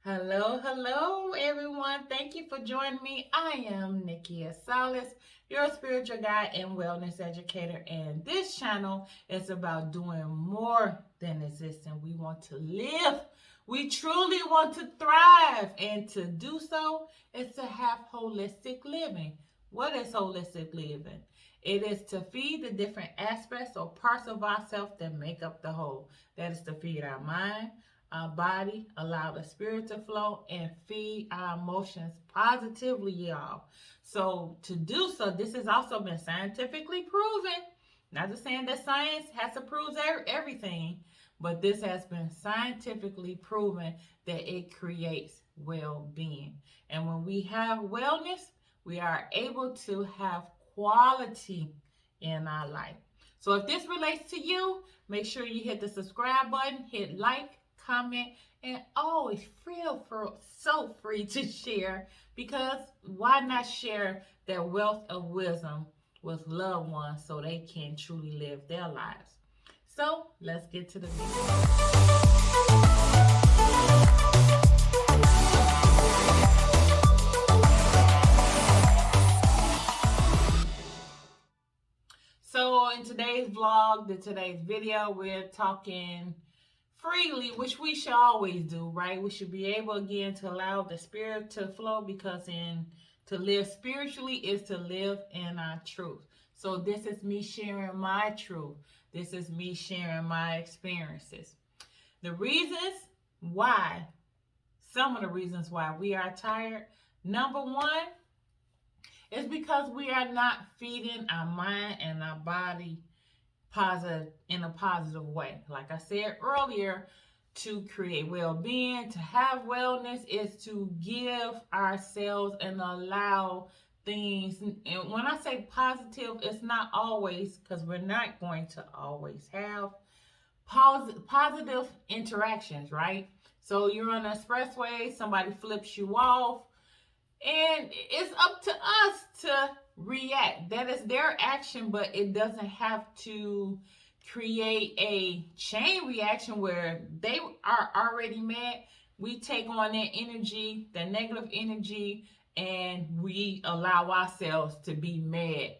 Hello, everyone. Thank you for joining me. I am Nikia Salas, your spiritual guide and wellness educator. And this channel is about doing more than existing. We want to live. We truly want to thrive. And to do so is to have holistic living. What is holistic living? It is to feed the different aspects or parts of ourselves that make up the whole. That is to feed our mind, our body, allow the spirit to flow, and feed our emotions positively, y'all. So to do so, this has also been scientifically proven. Not just saying that science has to prove everything, but this has been scientifically proven that it creates well-being. And when we have wellness, we are able to have quality in our life. So if this relates to you, make sure you hit the subscribe button, hit like, comment, and always feel so free to share, because why not share that wealth of wisdom with loved ones so they can truly live their lives. So let's get to the video. So in today's vlog, today's video, we're talking freely, which we should always do, right? We should be able again to allow the spirit to flow, because to live spiritually is to live in our truth. So this is me sharing my truth. This is me sharing my experiences. The reasons why, some of the reasons why we are tired. Number one is because we are not feeding our mind and our body in a positive way. Like I said earlier, to create well-being, to have wellness, is to give ourselves and allow things. And when I say positive, it's not always, because we're not going to always have positive interactions, right? So you're on the expressway, somebody flips you off, and it's up to us to react. That is their action, but it doesn't have to create a chain reaction where they are already mad. We take on that energy, that negative energy, and we allow ourselves to be mad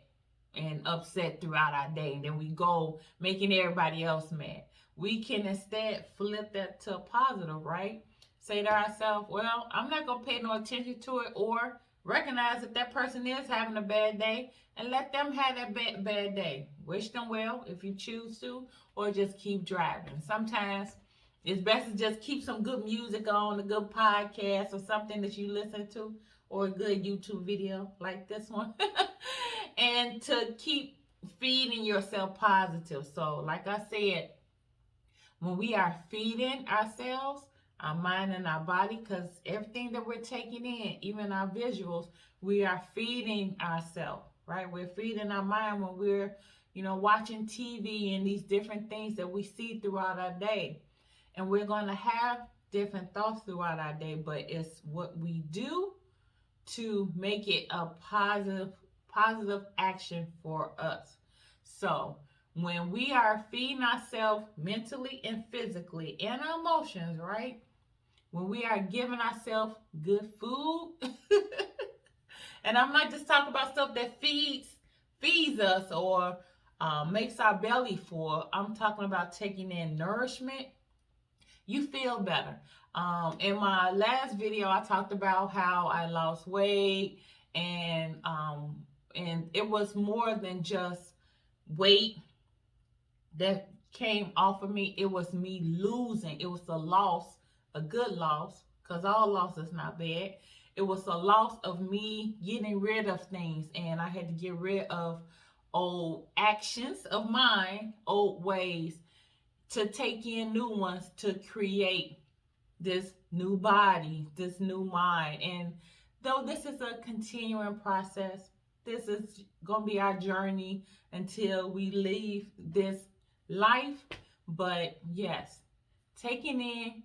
and upset throughout our day. And then we go making everybody else mad. We can instead flip that to a positive, right? Say to ourselves, well, I'm not going to pay no attention to it, or recognize that that person is having a bad day and let them have that bad day. Wish them well if you choose to, or just keep driving. Sometimes it's best to just keep some good music on, a good podcast or something that you listen to, or a good YouTube video like this one, and to keep feeding yourself positive. So like I said, when we are feeding ourselves, our mind and our body, because everything that we're taking in, even our visuals, we are feeding ourselves, right? We're feeding our mind when we're, watching TV and these different things that we see throughout our day. And we're going to have different thoughts throughout our day, but it's what we do to make it a positive action for us. So when we are feeding ourselves mentally and physically and our emotions, right? When we are giving ourselves good food, and I'm not just talking about stuff that feeds us or makes our belly full. I'm talking about taking in nourishment. You feel better. In my last video, I talked about how I lost weight, and it was more than just weight that came off of me. It was me losing. It was a loss, a good loss, because all loss is not bad. It was a loss of me getting rid of things, and I had to get rid of old actions of mine, old ways, to take in new ones to create this new body, this new mind. And though this is a continuing process, this is going to be our journey until we leave this life. But yes, taking in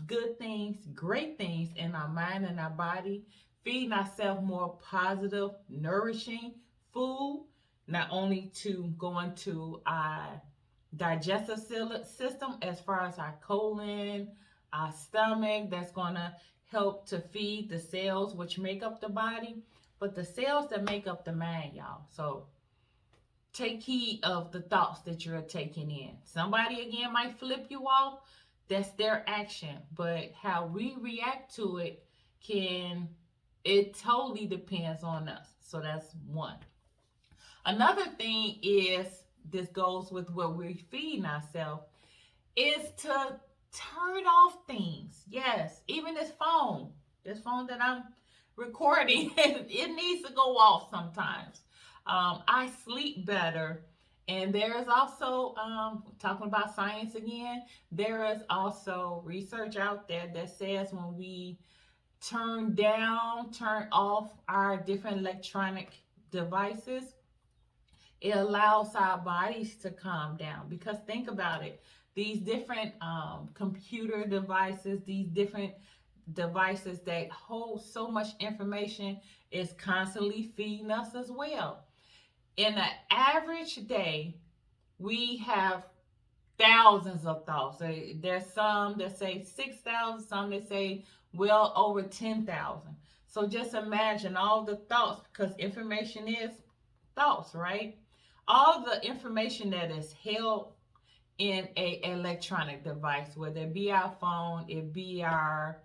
good things, great things in our mind and our body, feeding ourselves more positive, nourishing food, not only to go into our digestive system as far as our colon, our stomach, that's going to help to feed the cells which make up the body, but the cells that make up the mind, y'all. So take heed of the thoughts that you're taking in. Somebody again might flip you off. That's their action. But how we react to it it totally depends on us. So that's one. Another thing is, this goes with what we're feeding ourselves, is to turn off things. Yes, even this phone that I'm recording, it needs to go off sometimes. I sleep better. And there is also, talking about science again, there is also research out there that says when we turn off our different electronic devices, it allows our bodies to calm down. Because think about it, these different computer devices, these different devices that hold so much information, is constantly feeding us as well. In an average day, we have thousands of thoughts. There's some that say 6,000, some that say well over 10,000. So just imagine all the thoughts, because information is thoughts, right? All the information that is held in a electronic device, whether it be our phone, it be our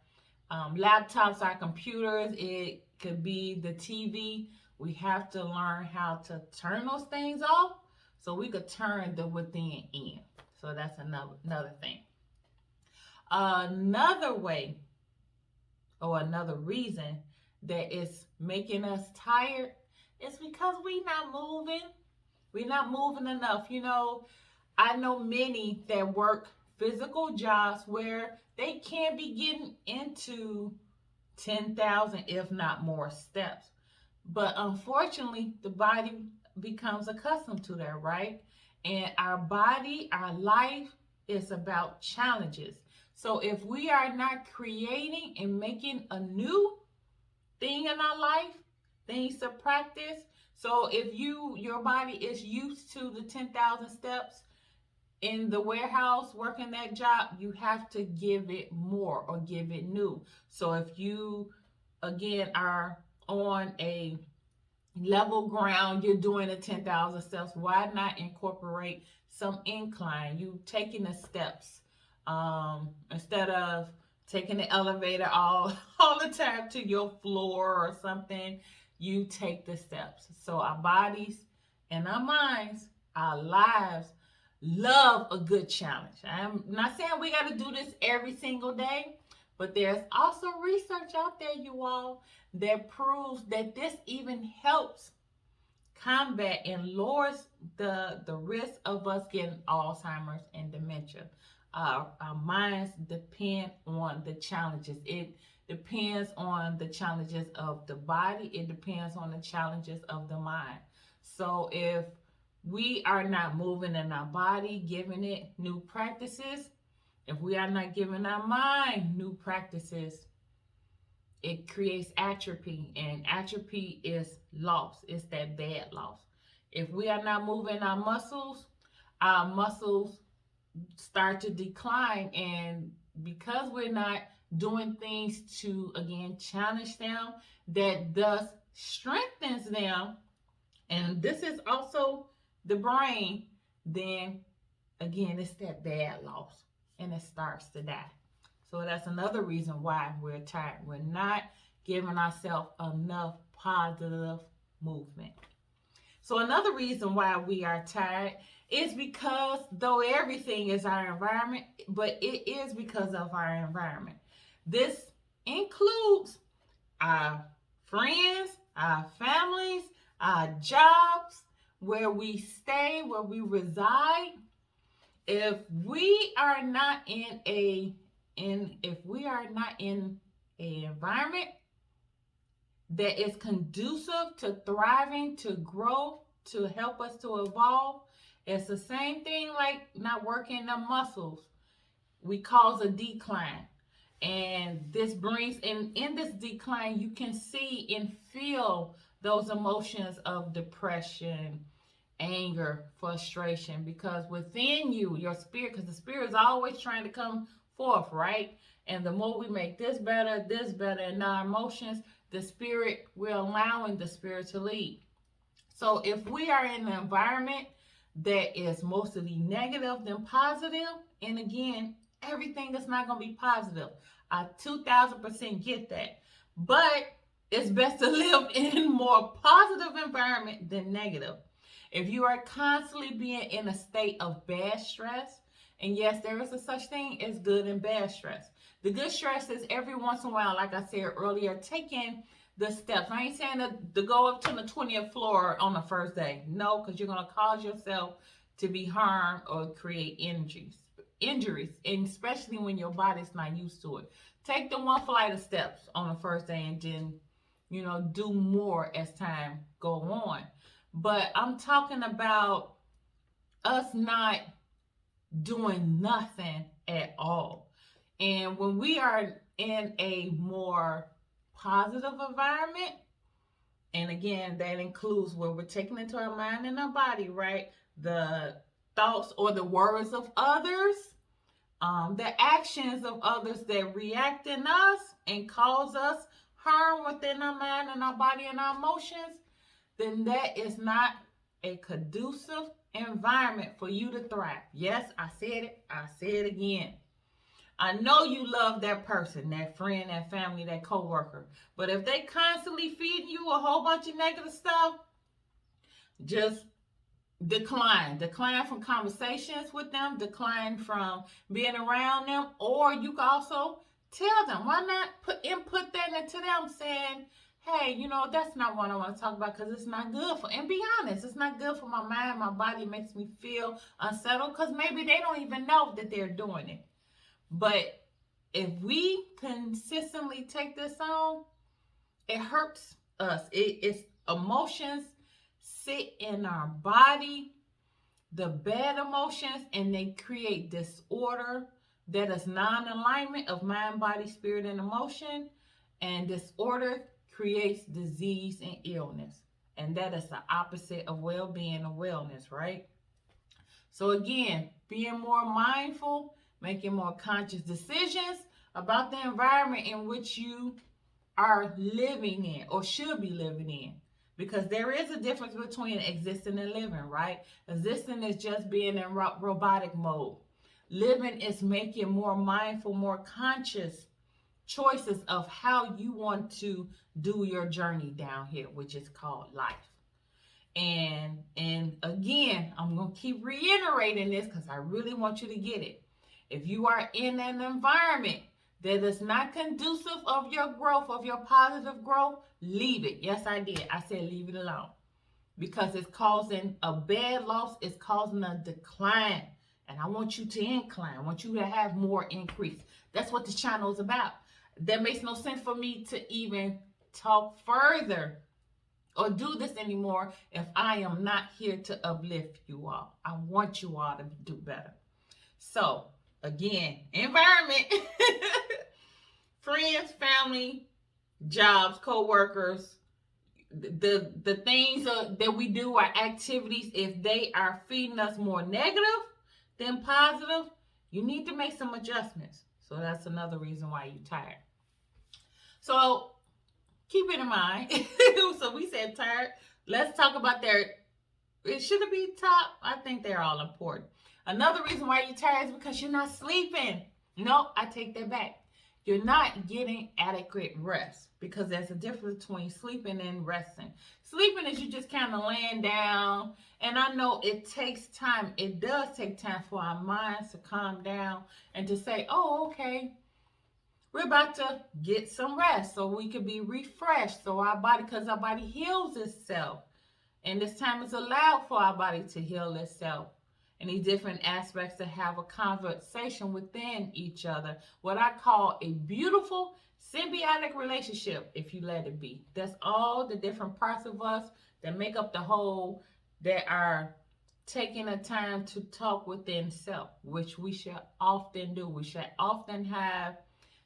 laptops, our computers, it could be the TV. We have to learn how to turn those things off so we could turn the within in. So that's another thing. Another way, or another reason that is making us tired, is because we're not moving. We're not moving enough. I know many that work physical jobs where they can be getting into 10,000, if not more, steps. But unfortunately, the body becomes accustomed to that, right? And our body, our life is about challenges. So if we are not creating and making a new thing in our life, things to practice. So if your body is used to the 10,000 steps in the warehouse working that job, you have to give it more or give it new. So if you, again, are on a level ground, you're doing the 10,000 steps, why not incorporate some incline? You taking the steps instead of taking the elevator all the time to your floor or something. You take the steps. So our bodies and our minds, our lives, love a good challenge. I'm not saying we got to do this every single day, but there's also research out there, you all, that proves that this even helps combat and lowers the risk of us getting Alzheimer's and dementia. Our minds depend on the challenges. It depends on the challenges of the body. It depends on the challenges of the mind. So if we are not moving in our body, giving it new practices, if we are not giving our mind new practices, it creates atrophy, and atrophy is loss. It's that bad loss. If we are not moving our muscles start to decline, and because we're not doing things to, again, challenge them, that thus strengthens them, and this is also the brain, then again, it's that bad loss, and it starts to die. So that's another reason why we're tired. We're not giving ourselves enough positive movement. So another reason why we are tired is because, though everything is our environment, but it is because of our environment. This includes our friends, our families, our jobs, where we stay, where we reside. If we are not in a environment that is conducive to thriving, to grow, to help us to evolve, it's the same thing like not working the muscles. We cause a decline. And this brings in this decline, you can see and feel those emotions of depression, anger, frustration, because within you, your spirit, because the spirit is always trying to come forth, right? And the more we make this better, in our emotions, the spirit, we're allowing the spirit to lead. So if we are in an environment that is mostly negative than positive, and again, everything is not going to be positive. I 2000% get that. But it's best to live in more positive environment than negative. If you are constantly being in a state of bad stress, and yes, there is a such thing as good and bad stress. The good stress is every once in a while, like I said earlier, taking the steps. I ain't saying to go up to the 20th floor on the first day. No, because you're going to cause yourself to be harmed or create injuries, and especially when your body's not used to it. Take the one flight of steps on the first day and then, do more as time go on. But I'm talking about us not doing nothing at all. And when we are in a more positive environment, and again, that includes where we're taking into our mind and our body, right? The thoughts or the words of others, the actions of others that react in us and cause us harm within our mind and our body and our emotions, then that is not a conducive environment for you to thrive. Yes, I said it. I say it again. I know you love that person, that friend, that family, that coworker. But if they constantly feeding you a whole bunch of negative stuff, just decline from conversations with them, decline from being around them, or you can also tell them. Why not input that into them, saying, hey, that's not what I want to talk about, because it's not good for, and be honest, it's not good for my mind, my body. It makes me feel unsettled, because maybe they don't even know that they're doing it. But if we consistently take this on, it hurts us. It's emotions sit in our body, the bad emotions, and they create disorder that is non-alignment of mind, body, spirit, and emotion. And disorder creates disease and illness. And that is the opposite of well-being and wellness, right? So again, being more mindful, making more conscious decisions about the environment in which you are living in or should be living in. Because there is a difference between existing and living, right? Existing is just being in robotic mode. Living is making more mindful, more conscious choices of how you want to do your journey down here, which is called life. And again, I'm going to keep reiterating this because I really want you to get it. If you are in an environment that is not conducive of your growth, of your positive growth, leave it. Yes, I did. I said leave it alone. Because it's causing a bad loss. It's causing a decline. And I want you to incline. I want you to have more increase. That's what this channel is about. That makes no sense for me to even talk further or do this anymore if I am not here to uplift you all. I want you all to do better. So, again, environment, friends, family, jobs, co-workers, the things that we do, our activities, if they are feeding us more negative than positive, you need to make some adjustments. So that's another reason why you're tired. So keep it in mind. So we said tired. Let's talk about should it be top? I think they're all important. Another reason why you're tired is because you're not sleeping. No, I take that back. You're not getting adequate rest, because there's a difference between sleeping and resting. Sleeping is you just kind of laying down. And I know it takes time. It does take time for our minds to calm down and to say, oh, okay, we're about to get some rest so we can be refreshed. So our body, because our body heals itself. And this time is allowed for our body to heal itself. And these different aspects to have a conversation within each other. What I call a beautiful symbiotic relationship, if you let it be. That's all the different parts of us that make up the whole, that are taking a time to talk within self, which we should often do. We should often have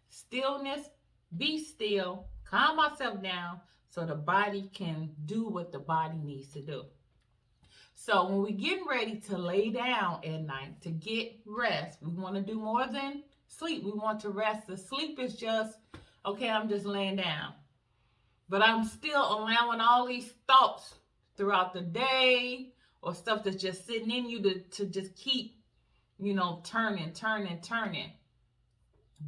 stillness, be still, calm ourselves down so the body can do what the body needs to do. So when we're getting ready to lay down at night to get rest, we want to do more than sleep. We want to rest. The sleep is just, okay, I'm just laying down. But I'm still allowing all these thoughts throughout the day or stuff that's just sitting in you to just keep, turning.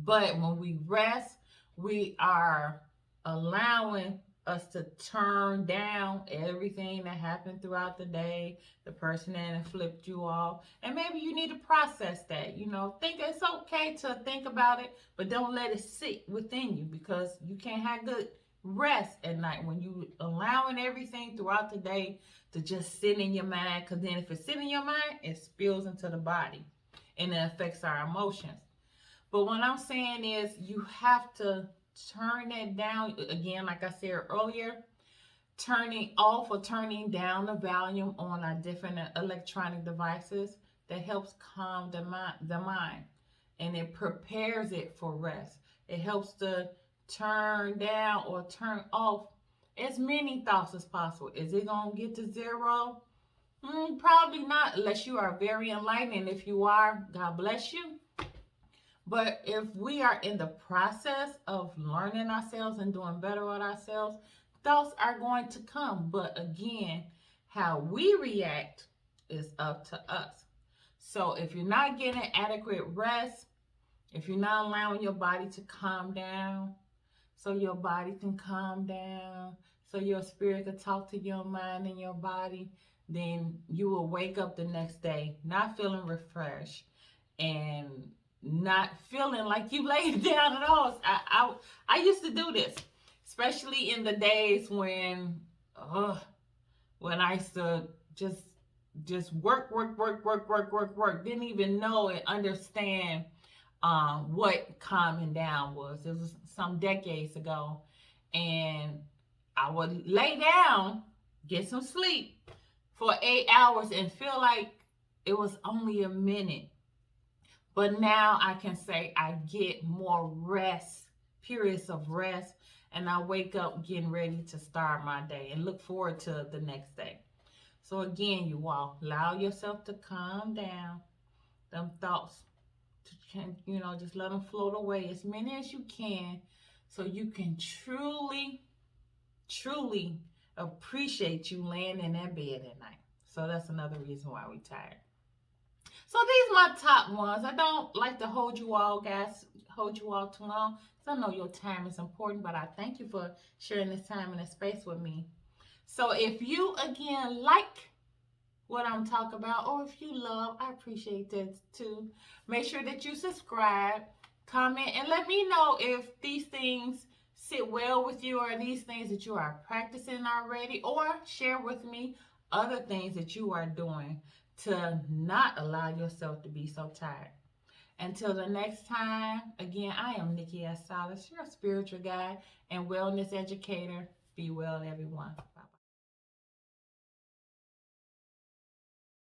But when we rest, we are allowing us to turn down everything that happened throughout the day, the person that flipped you off. And maybe you need to process that. Think it's okay to think about it, but don't let it sit within you, because you can't have good rest at night when you allowing everything throughout the day to just sit in your mind. Because then if it sits in your mind, it spills into the body and it affects our emotions. But what I'm saying is, you have to turn it down. Again, like I said earlier, turning off or turning down the volume on our different electronic devices, that helps calm the mind, and it prepares it for rest. It helps to turn down or turn off as many thoughts as possible. Is it going to get to zero? Probably not, unless you are very enlightened. And if you are, God bless you. But if we are in the process of learning ourselves and doing better with ourselves, thoughts are going to come. But again, how we react is up to us. So if you're not getting adequate rest, if you're not allowing your body to calm down, so your body can calm down, so your spirit can talk to your mind and your body, then you will wake up the next day not feeling refreshed and not feeling like you laid down at all. I used to do this, especially in the days when I used to just work. Didn't even know and understand what calming down was. It was some decades ago, and I would lay down, get some sleep for 8 hours, and feel like it was only a minute. But now I can say I get more rest, periods of rest, and I wake up getting ready to start my day and look forward to the next day. So again, you all, allow yourself to calm down. Them thoughts, just let them float away as many as you can, so you can truly appreciate you laying in that bed at night. So that's another reason why we're tired. So these are my top ones. I don't like to hold you all too long, because I know your time is important, but I thank you for sharing this time and this space with me. So if you, again, like what I'm talking about, or if you love, I appreciate that too. Make sure that you subscribe, comment, and let me know if these things sit well with you, or these things that you are practicing already, or share with me other things that you are doing to not allow yourself to be so tired. Until the next time, again, I am Nikki S. Salas, your spiritual guide and wellness educator. Be well, everyone.